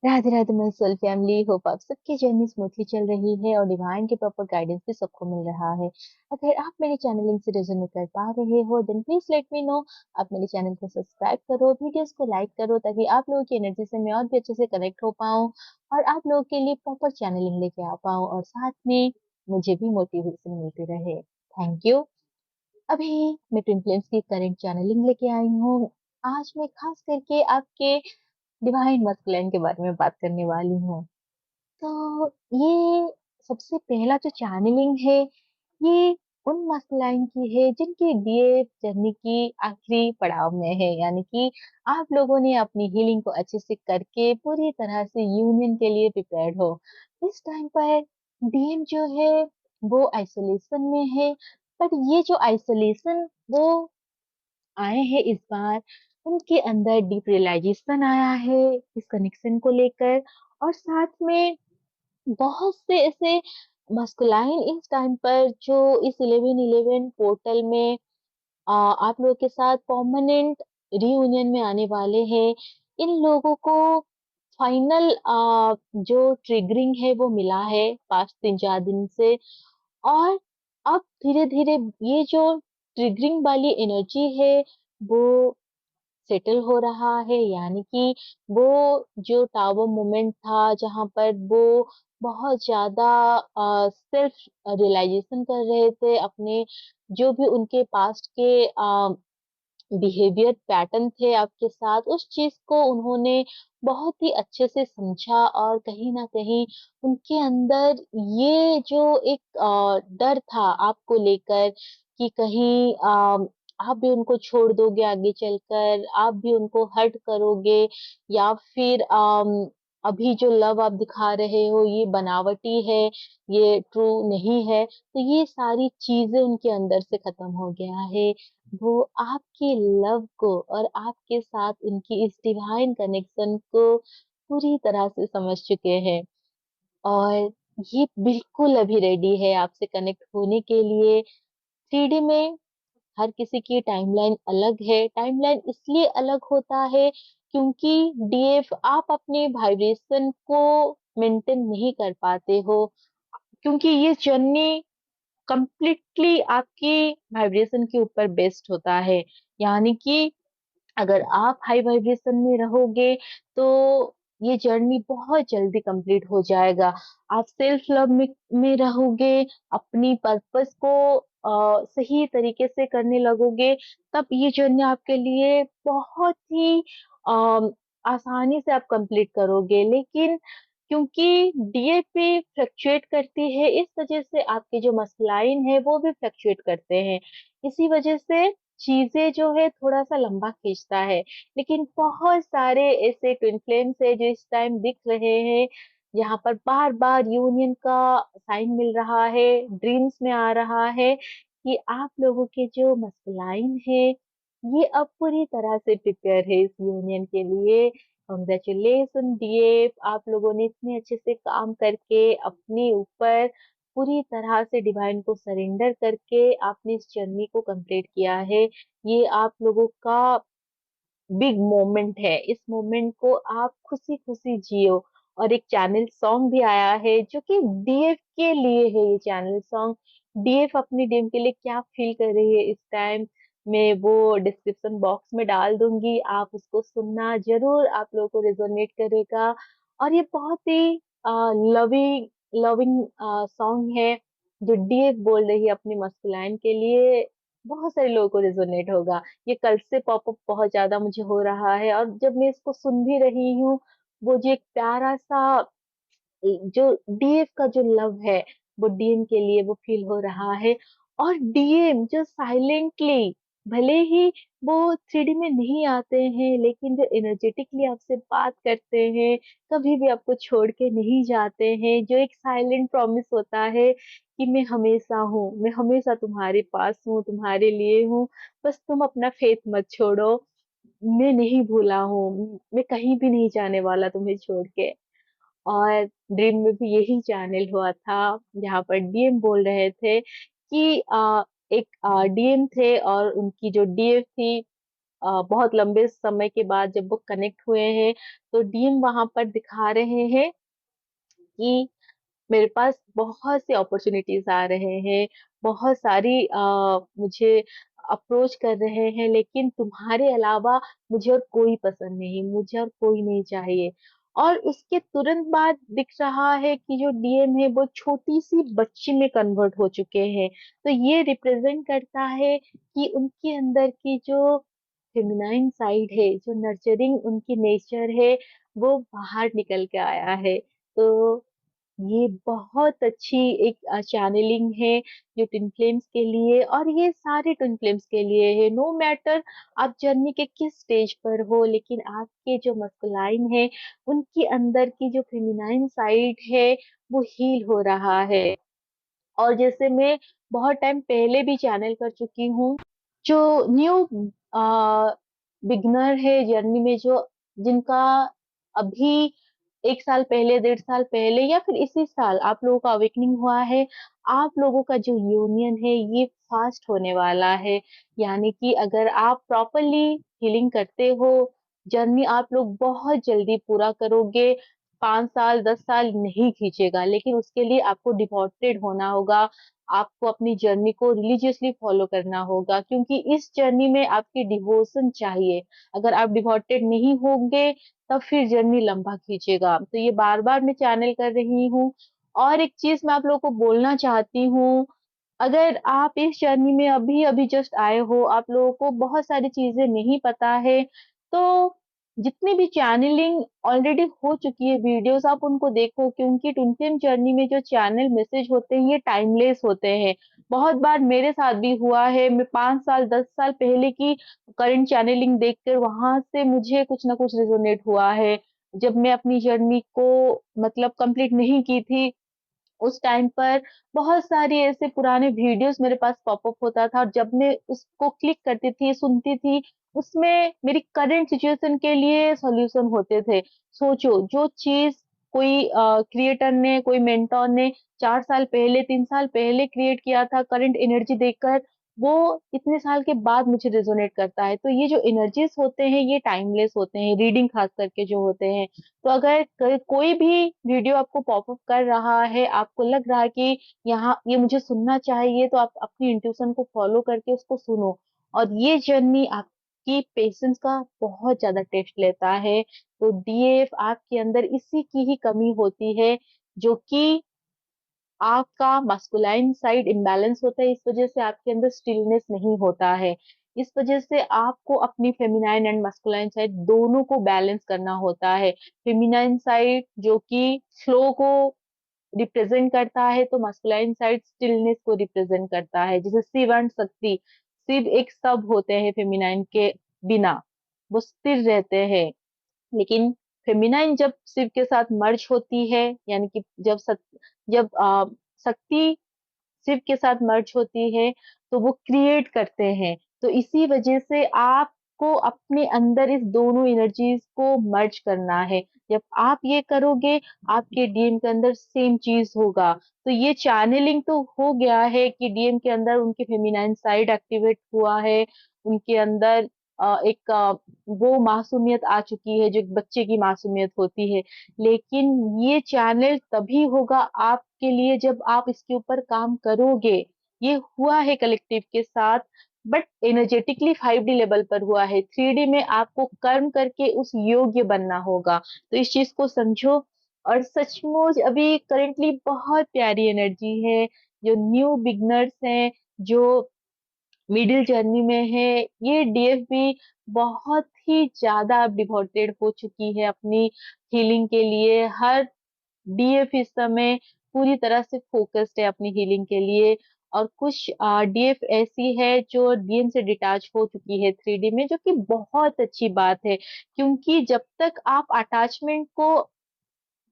Radhe Radhe my soul family. Hope आप सबकी journey smoothly चल रही है और डिवाइन के प्रॉपर गाइडेंस भी सबको मिल रहा है। अगर आप मेरे चैनलिंग से रेजोनेट कर पा रहे हो then please let me know. आप मेरे चैनल को सब्सक्राइब करो, वीडियोस को लाइक करो ताकि आप लोगों की एनर्जी से मैं और भी अच्छे से कनेक्ट हो पाऊँ और आप लोगों के लिए प्रॉपर चैनलिंग लेके आ पाऊँ और साथ में मुझे भी मोटिवेशन मिलती रहे। Thank you. अभी मैं ट्विन फ्लेम्स की करंट चैनलिंग लेके आई हूँ। आज मैं खास करके आपके डिवाइन मस्कुलिन के बारे में बात करने वाली हूँ। तो ये सबसे पहला जो चैनलिंग है, ये उन मस्कुलाइन की है जिनकी डीएफ जर्नी की आखिरी पड़ाव में है, यानी कि आप लोगों ने अपनी हीलिंग को अच्छे से करके पूरी तरह से यूनियन के लिए प्रिपेयर्ड हो। इस टाइम पर डीएम जो है वो आइसोलेशन में है, बट ये जो आइसोलेशन वो आए हैं इस बार, उनके अंदर डीप रियलाइजेशन आया है इस कनेक्शन को लेकर। और साथ में बहुत से ऐसे मस्कुलाइन इस टाइम पर जो इस 1111 पोर्टल में आप लोगों के साथ परमानेंट रियूनियन में आने वाले हैं। इन लोगों को फाइनल जो ट्रिगरिंग है वो मिला है पास्ट 3-4 दिन से। और अब धीरे धीरे ये जो ट्रिगरिंग वाली एनर्जी है वो सेटल हो रहा है, यानी कि वो जो टावर मोमेंट था जहां पर वो बहुत ज्यादा सेल्फ रियलाइजेशन कर रहे थे अपने, जो भी उनके पास्ट के बिहेवियर पैटर्न थे आपके साथ, उस चीज को उन्होंने बहुत ही अच्छे से समझा और कहीं ना कहीं उनके अंदर ये जो एक डर था आपको लेकर कि कहीं आप भी उनको छोड़ दोगे आगे चलकर, आप भी उनको हर्ट करोगे, या फिर अभी जो लव आप दिखा रहे हो ये बनावटी है, ये ट्रू नहीं है। तो ये सारी चीजें उनके अंदर से खत्म हो गया है। वो आपके लव को और आपके साथ उनकी इस डिवाइन कनेक्शन को पूरी तरह से समझ चुके हैं और ये बिल्कुल अभी रेडी है आपसे कनेक्ट होने के लिए। 3D में हर किसी की टाइमलाइन अलग है। टाइमलाइन इसलिए अलग होता है क्योंकि डीएफ आप अपने वाइब्रेशन को मेंटेन नहीं कर पाते हो, क्योंकि ये जर्नी कंप्लीटली आपकी वाइब्रेशन के ऊपर बेस्ड होता है। यानी कि अगर आप हाई वाइब्रेशन में रहोगे तो ये जर्नी बहुत जल्दी कंप्लीट हो जाएगा। आप सेल्फ लव में रहोगे, अपनी पर्पस को सही तरीके से करने लगोगे, तब ये जर्नी आपके लिए बहुत ही अ, आसानी से आप कंप्लीट करोगे। लेकिन क्योंकि डीएपी फ्लक्चुएट करती है, इस वजह से आपके जो मसलाइन है वो भी फ्लक्चुएट करते हैं। इसी वजह से चीजें जो है थोड़ा सा लंबा खींचता है। लेकिन बहुत सारे ऐसे ट्विन फ्लेम्स है जो इस टाइम दिख रहे हैं, यहाँ पर बार बार यूनियन का साइन मिल रहा है, ड्रीम्स में आ रहा है कि आप लोगों के जो मसलाइन है ये अब पूरी तरह से प्रिपेयर है इस यूनियन के लिए। कॉन्ग्रेचुलेसन डीएफ, आप लोगों ने इतने अच्छे से काम करके अपने ऊपर पूरी तरह से डिवाइन को सरेंडर करके आपने इस जर्नी को कंप्लीट किया है। ये आप लोगों का बिग मोमेंट है। इस मोमेंट को आप खुशी खुशी जियो। और एक चैनल सॉन्ग भी आया है जो कि डीएफ के लिए है। ये चैनल सॉन्ग डीएफ अपनी डीएम के लिए क्या फील कर रही है इस टाइम, मैं वो डिस्क्रिप्शन बॉक्स में डाल दूंगी, आप उसको सुनना जरूर, आप लोगों को रेजोनेट करेगा। और ये बहुत ही लविंग लविंग सॉन्ग है जो डीएफ बोल रही है अपनी मस्कुलाइन के लिए। बहुत सारे लोगों को रेजोनेट होगा। ये कल से पॉपअप बहुत ज्यादा मुझे हो रहा है और जब मैं इसको सुन भी रही हूँ, वो जो एक प्यारा सा जो डीएफ का जो लव है वो डीएम के लिए वो फील हो रहा है। और डीएम जो साइलेंटली, भले ही वो 3D में नहीं आते हैं लेकिन जो एनर्जेटिकली आपसे बात करते हैं, कभी भी आपको छोड़ के नहीं जाते हैं, जो एक साइलेंट प्रॉमिस होता है कि मैं हमेशा हूँ, मैं हमेशा तुम्हारे पास हूँ, तुम्हारे लिए हूँ, बस तुम अपना फेथ मत छोड़ो, मैं नहीं भूला हूँ, मैं कहीं भी नहीं जाने वाला तुम्हें छोड़ के। और ड्रीम में भी यही चैनल हुआ था जहाँ पर डीएम बोल रहे थे कि एक डीएम थे और उनकी जो डीएफ थी बहुत लंबे समय के बाद जब वो कनेक्ट हुए हैं, तो डीएम वहां पर दिखा रहे हैं कि मेरे पास बहुत सी अपॉर्चुनिटीज आ रहे हैं, बहुत सारी मुझे अप्रोच कर रहे हैं, लेकिन तुम्हारे अलावा मुझे और कोई पसंद नहीं, मुझे और कोई नहीं चाहिए। और उसके तुरंत बाद दिख रहा है कि जो डीएम है वो छोटी सी बच्ची में कन्वर्ट हो चुके हैं। तो ये रिप्रेजेंट करता है कि उनके अंदर की जो फेमिनाइन साइड है, जो नर्चरिंग उनकी नेचर है, वो बाहर निकल के आया है। तो ये बहुत अच्छी एक चैनलिंग है जो ट्विन फ्लेम्स के लिए, और ये सारे ट्विन फ्लेम्स के लिए है। नो मैटर आप जर्नी के किस स्टेज पर हो, लेकिन आपके जो मस्कुलाइन है, उनके अंदर की जो फेमिनाइन साइड है, वो हील हो रहा है। और जैसे मैं बहुत टाइम पहले भी चैनल कर चुकी हूँ, जो न्यू बिगनर है जर्नी में, जो जिनका अभी 1 साल पहले, 1.5 साल पहले, या फिर इसी साल आप लोगों का अवेकनिंग हुआ है, आप लोगों का जो यूनियन है ये फास्ट होने वाला है। यानी कि अगर आप प्रॉपरली हीलिंग करते हो, जर्नी आप लोग बहुत जल्दी पूरा करोगे। 5 साल 10 साल नहीं खींचेगा, लेकिन उसके लिए आपको डिवोटेड होना होगा। आपको अपनी जर्नी को रिलीजियसली फॉलो करना होगा, क्योंकि इस जर्नी में आपकी डिवोशन चाहिए। अगर आप डिवोटेड नहीं होंगे, तब फिर जर्नी लंबा खींचेगा। तो ये बार बार मैं चैनल कर रही हूँ। और एक चीज मैं आप लोगों को बोलना चाहती हूँ, अगर आप इस जर्नी में अभी अभी जस्ट आए हो, आप लोगों को बहुत सारी चीजें नहीं पता है, तो जितनी भी चैनलिंग ऑलरेडी हो चुकी है वीडियोस, आप उनको देखो, क्योंकि ट्विन फ्लेम जर्नी में जो चैनल मैसेज होते हैं ये टाइमलेस होते हैं। बहुत बार मेरे साथ भी हुआ है, मैं 5 साल 10 साल पहले की करंट चैनलिंग देखकर वहां से मुझे कुछ ना कुछ रिजोनेट हुआ है। जब मैं अपनी जर्नी को मतलब कंप्लीट नहीं की थी, उस टाइम पर बहुत सारी ऐसे पुराने वीडियोस मेरे पास पॉपअप होता था, और जब मैं उसको क्लिक करती थी, सुनती थी, उसमें मेरी करंट सिचुएशन के लिए सॉल्यूशन होते थे। सोचो, जो चीज कोई क्रिएटर ने, कोई मेंटोर ने 4 साल पहले, 3 साल पहले क्रिएट किया था करंट एनर्जी देखकर, वो इतने साल के बाद मुझे रेजोनेट करता है। तो ये जो एनर्जीज होते हैं ये टाइमलेस होते हैं, रीडिंग खास करके जो होते हैं। तो अगर कोई भी वीडियो आपको पॉपअप कर रहा है, आपको लग रहा है कि यहाँ ये मुझे सुनना चाहिए, तो आप अपनी इंट्यूशन को फॉलो करके उसको सुनो। और ये जर्नी आपकी पेशेंस का बहुत ज्यादा टेस्ट लेता है। तो डीएफ आपके अंदर इसी की ही कमी होती है, जो कि आपका मस्कुलाइन साइड इम्बैलेंस होता है, इस वजह से आपके अंदर स्टिलनेस नहीं होता है। इस वजह से आपको अपनी फेमिनाइन एंड मस्कुलाइन साइड दोनों को बैलेंस करना होता है। फेमिनाइन साइड जो कि फ्लो को रिप्रेजेंट करता है, तो मस्कुलाइन साइड स्टिलनेस को रिप्रेजेंट करता है। जैसे शिव एंड शक्ति, शिव एक सब होते हैं फेमिनाइन के बिना, वो स्थिर रहते हैं। लेकिन फेमिनाइन जब शिव के साथ मर्ज होती है, यानी कि जब शक्ति शिव के साथ मर्ज होती है, तो वो क्रिएट करते हैं। तो इसी वजह से आपको अपने अंदर इस दोनों एनर्जीज को मर्ज करना है। जब आप ये करोगे, आपके डीएम के अंदर सेम चीज होगा। तो ये चैनलिंग तो हो गया है कि डीएम के अंदर उनकी फेमिनाइन साइड एक्टिवेट हुआ है, उनके अंदर एक वो मासूमियत आ चुकी है जो एक बच्चे की मासूमियत होती है। लेकिन ये चैनल तभी होगा आपके लिए जब आप इसके ऊपर काम करोगे। ये हुआ है कलेक्टिव के साथ, बट एनर्जेटिकली 5D लेवल पर हुआ है। 3D में आपको कर्म करके उस योग्य बनना होगा। तो इस चीज को समझो। और सचमुच अभी करेंटली बहुत प्यारी एनर्जी है, जो न्यू बिगनर्स हैं, जो मिडिल जर्नी में है, ये डीएफ भी बहुत ही ज्यादा डिवोटेड हो चुकी है अपनी हीलिंग के लिए। हर डीएफ इस समय पूरी तरह से फोकस्ड है अपनी हीलिंग के लिए। और कुछ डीएफ ऐसी है जो डीएम से डिटैच हो चुकी है 3D में, जो कि बहुत अच्छी बात है, क्योंकि जब तक आप अटैचमेंट को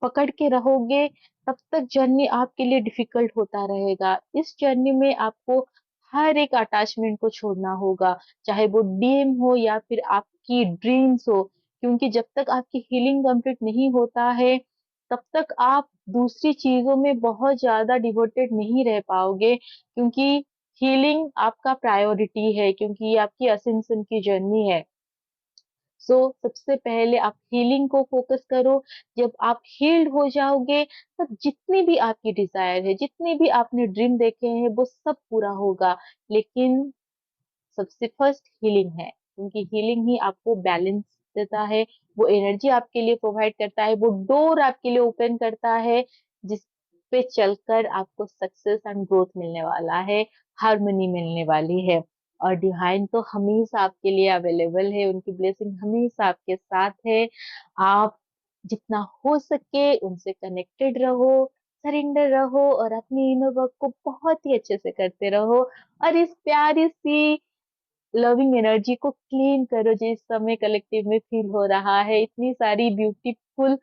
पकड़ के रहोगे, तब तक जर्नी आपके लिए डिफिकल्ट होता रहेगा। इस जर्नी में आपको हर एक अटैचमेंट को छोड़ना होगा, चाहे वो डीएम हो या फिर आपकी ड्रीम्स हो, क्योंकि जब तक आपकी हीलिंग कंप्लीट नहीं होता है, तब तक आप दूसरी चीजों में बहुत ज्यादा डिवोटेड नहीं रह पाओगे, क्योंकि हीलिंग आपका प्रायोरिटी है, क्योंकि ये आपकी असेंशन की जर्नी है। सो सबसे पहले आप हीलिंग को फोकस करो। जब आप हील्ड हो जाओगे, तब जितनी भी आपकी डिजायर है, जितने भी आपने ड्रीम देखे हैं, वो सब पूरा होगा। लेकिन सबसे फर्स्ट हीलिंग है, क्योंकि हीलिंग ही आपको बैलेंस देता है, वो एनर्जी आपके लिए प्रोवाइड करता है, वो डोर आपके लिए ओपन करता है, जिस पे चलकर आपको सक्सेस एंड ग्रोथ मिलने वाला है, हार्मनी मिलने वाली है। और डिवाइन तो हमेशा आपके लिए अवेलेबल है, उनकी ब्लेसिंग हमेशा आपके साथ है। आप जितना हो सके उनसे कनेक्टेड रहो, सरेंडर रहो और अपनी इनर वर्क को बहुत ही अच्छे से करते रहो। और इस प्यारी सी लविंग एनर्जी को क्लेम करो जो इस समय कलेक्टिव में फील हो रहा है। इतनी सारी ब्यूटीफुल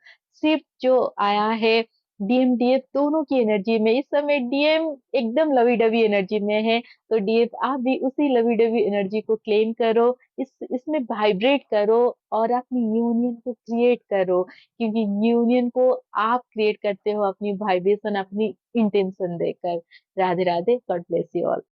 शिफ्ट जो आया है डीएम डीएफ दोनों की एनर्जी में, इस समय डीएम एकदम लवी डवी एनर्जी में है, तो डीएफ आप भी उसी लवी डवी एनर्जी को क्लेम करो, इसमें वाइब्रेट करो और अपनी यूनियन को क्रिएट करो, क्योंकि यूनियन को आप क्रिएट करते हो अपनी वाइब्रेशन, अपनी इंटेंशन देकर। Radhe Radhe, God bless you all.